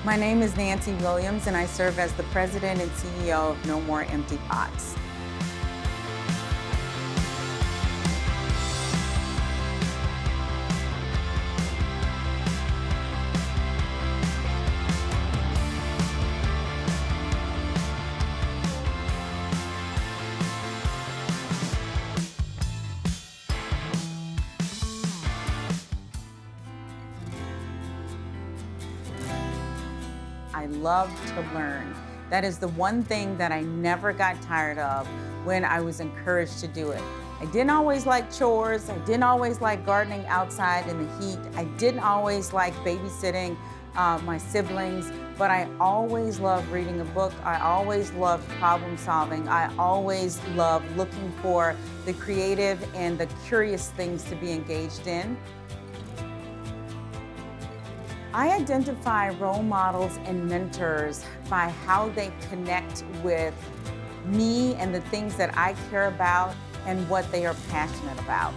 My name is Nancy Williams, and I serve as the President and CEO of No More Empty Pots. I love to learn. That is the one thing that I never got tired of when I was encouraged to do it. I didn't always like chores. I didn't always like gardening outside in the heat. I didn't always like babysitting my siblings, but I always loved reading a book. I always loved problem solving. I always loved looking for the creative and the curious things to be engaged in. I identify role models and mentors by how they connect with me and the things that I care about and what they are passionate about.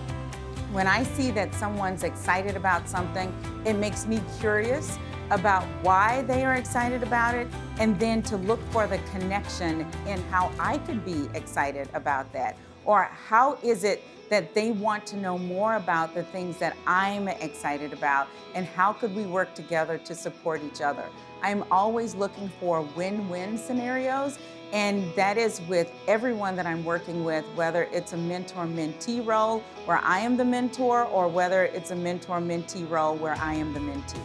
When I see that someone's excited about something, it makes me curious about why they are excited about it, and then to look for the connection in how I could be excited about that, or how is it that they want to know more about the things that I'm excited about, and how could we work together to support each other. I'm always looking for win-win scenarios, and that is with everyone that I'm working with, whether it's a mentor-mentee role where I am the mentor, or whether it's a mentor-mentee role where I am the mentee.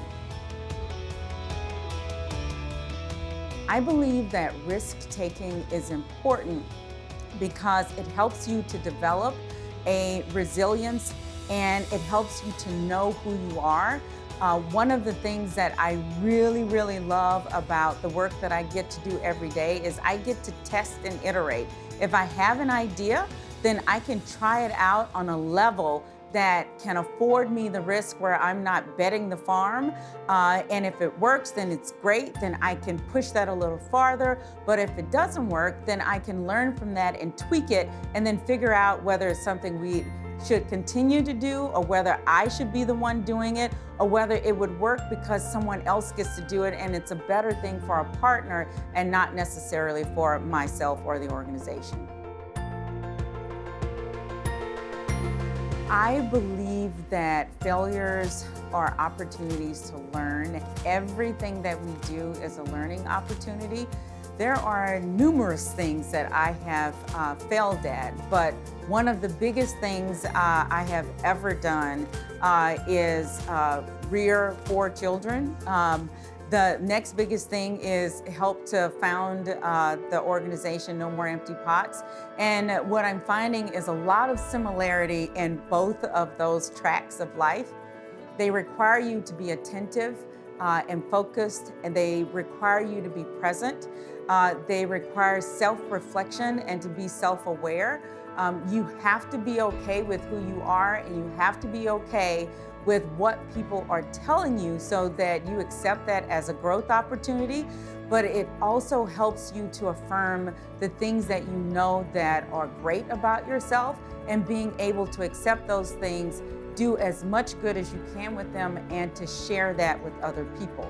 I believe that risk-taking is important because it helps you to develop a resilience, and it helps you to know who you are. One of the things that I really love about the work that I get to do every day is I get to test and iterate. If I have an idea, then I can try it out on a level that can afford me the risk where I'm not betting the farm. And if it works, then it's great. Then I can push that a little farther. But if it doesn't work, then I can learn from that and tweak it, and then figure out whether it's something we should continue to do, or whether I should be the one doing it, or whether it would work because someone else gets to do it and it's a better thing for a partner and not necessarily for myself or the organization. I believe that failures are opportunities to learn. Everything that we do is a learning opportunity. There are numerous things that I have failed at, but one of the biggest things I have ever done is rear 4 children. The next biggest thing is help to found the organization No More Empty Pots. And what I'm finding is a lot of similarity in both of those tracks of life. They require you to be attentive and focused, and they require you to be present. They require self-reflection and to be self-aware. You have to be okay with who you are, and you have to be okay with what people are telling you so that you accept that as a growth opportunity, but it also helps you to affirm the things that you know that are great about yourself, and being able to accept those things, do as much good as you can with them, and to share that with other people.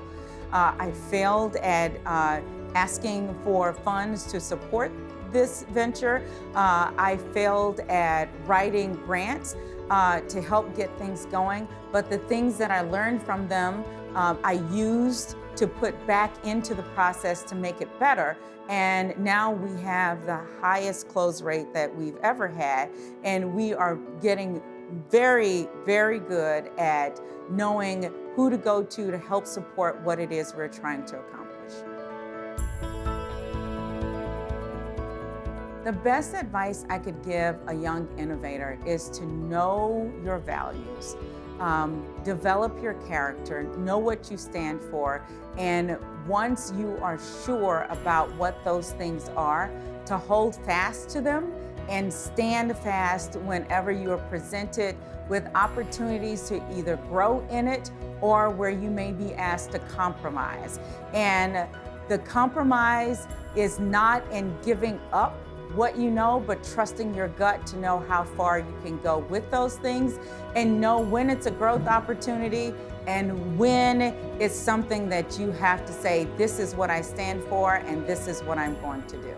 I failed at asking for funds to support this venture. I failed at writing grants to help get things going, but the things that I learned from them, I used to put back into the process to make it better. And now we have the highest close rate that we've ever had, and we are getting very good at knowing who to go to help support what it is we're trying to accomplish. The best advice I could give a young innovator is to know your values, develop your character, know what you stand for, and once you are sure about what those things are, to hold fast to them and stand fast whenever you are presented with opportunities to either grow in it or where you may be asked to compromise. And the compromise is not in giving up what you know, but trusting your gut to know how far you can go with those things and know when it's a growth opportunity and when it's something that you have to say, this is what I stand for and this is what I'm going to do.